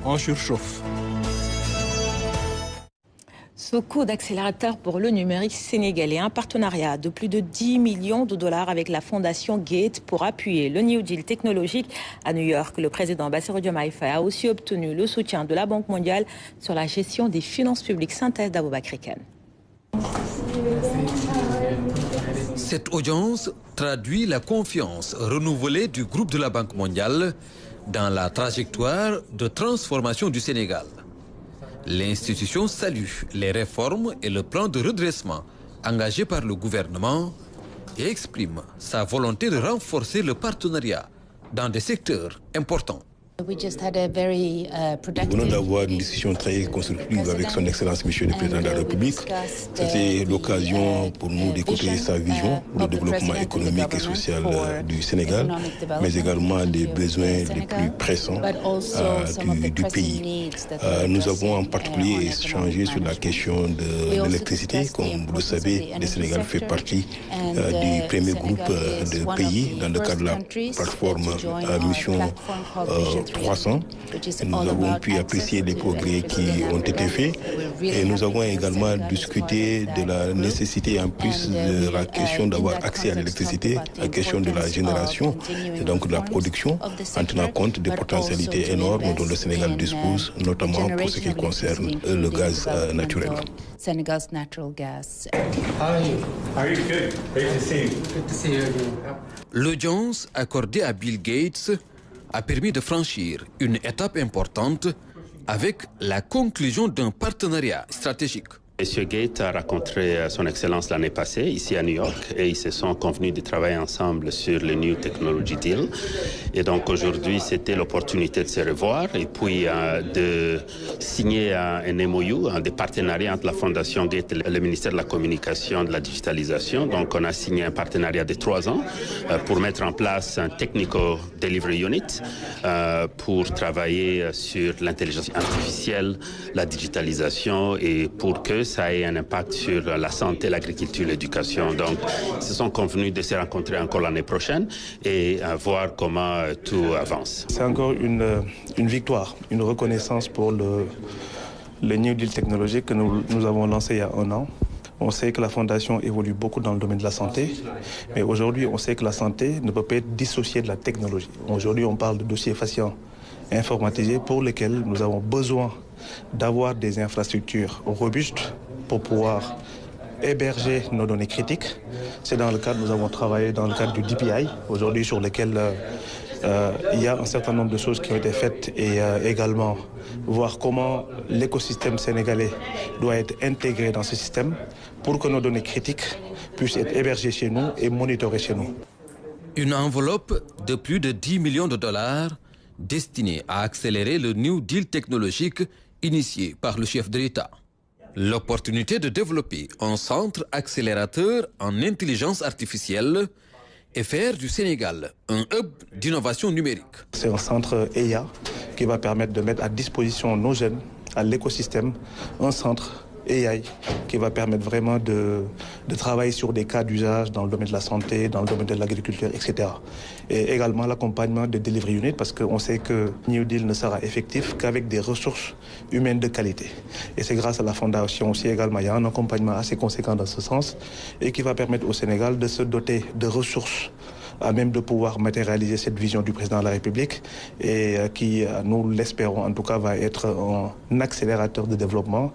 on surchauffe. Ce coup d'accélérateur pour le numérique sénégalais, un partenariat de plus de 10 millions de dollars avec la fondation Gates pour appuyer le New Deal technologique. À New York, le président Bassirou Diomaye Faye a aussi obtenu le soutien de la Banque mondiale sur la gestion des finances publiques. Synthèse d'Aboubakry Kane. Cette audience traduit la confiance renouvelée du groupe de la Banque mondiale dans la trajectoire de transformation du Sénégal. L'institution salue les réformes et le plan de redressement engagé par le gouvernement et exprime sa volonté de renforcer le partenariat dans des secteurs importants. Nous venons d'avoir une discussion très constructive avec son Excellence Monsieur le Président de la République. C'était l'occasion pour nous d'écouter sa vision pour le développement économique et social du Sénégal, mais également les besoins les plus pressants du pays. Nous avons en particulier échangé sur la question de l'électricité. Comme vous le savez, le Sénégal fait partie du premier groupe de pays dans le cadre de la plateforme Mission 300. Nous avons pu apprécier les progrès qui ont été faits et nous avons également discuté de la nécessité, en plus de la question d'avoir accès à l'électricité, la question de la génération et donc de la production, en tenant compte des potentialités énormes dont le Sénégal dispose, notamment pour ce qui concerne le gaz naturel. Senegal's natural gas. L'audience accordée à Bill Gates a permis de franchir une étape importante avec la conclusion d'un partenariat stratégique. Monsieur Gates a rencontré son Excellence l'année passée ici à New York et ils se sont convenus de travailler ensemble sur le New Technology Deal. Et donc aujourd'hui, c'était l'opportunité de se revoir et puis de signer un MOU, des partenariats entre la Fondation Gates et le ministère de la Communication et de la Digitalisation. Donc on a signé un partenariat de 3 ans pour mettre en place un Technical Delivery Unit pour travailler sur l'intelligence artificielle, la digitalisation et pour que ça ait un impact sur la santé, l'agriculture, l'éducation. Donc, ils se sont convenus de se rencontrer encore l'année prochaine et voir comment tout avance. C'est encore une victoire, une reconnaissance pour le New Deal technologique que nous avons lancé il y a 1 an. On sait que la Fondation évolue beaucoup dans le domaine de la santé, mais aujourd'hui, on sait que la santé ne peut pas être dissociée de la technologie. Aujourd'hui, on parle de dossiers patients informatisés pour lesquels nous avons besoin d'avoir des infrastructures robustes pour pouvoir héberger nos données critiques. C'est dans le cadre, nous avons travaillé dans le cadre du DPI, aujourd'hui sur lequel il y a un certain nombre de choses qui ont été faites et également voir comment l'écosystème sénégalais doit être intégré dans ce système pour que nos données critiques puissent être hébergées chez nous et monitorées chez nous. Une enveloppe de plus de 10 millions de dollars destinée à accélérer le New Deal technologique initié par le chef de l'État. L'opportunité de développer un centre accélérateur en intelligence artificielle et faire du Sénégal un hub d'innovation numérique. C'est un centre EIA qui va permettre de mettre à disposition nos jeunes, à l'écosystème, un centre AI qui va permettre vraiment de travailler sur des cas d'usage dans le domaine de la santé, dans le domaine de l'agriculture, etc. Et également l'accompagnement de Delivery Unit parce qu'on sait que New Deal ne sera effectif qu'avec des ressources humaines de qualité. Et c'est grâce à la Fondation aussi également, il y a un accompagnement assez conséquent dans ce sens et qui va permettre au Sénégal de se doter de ressources à même de pouvoir matérialiser cette vision du président de la République et qui, nous l'espérons en tout cas, va être un accélérateur de développement.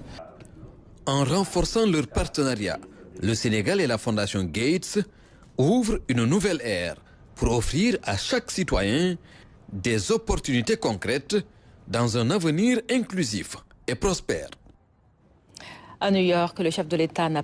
En renforçant leur partenariat, le Sénégal et la Fondation Gates ouvrent une nouvelle ère pour offrir à chaque citoyen des opportunités concrètes dans un avenir inclusif et prospère. À New York, le chef de l'État n'a pas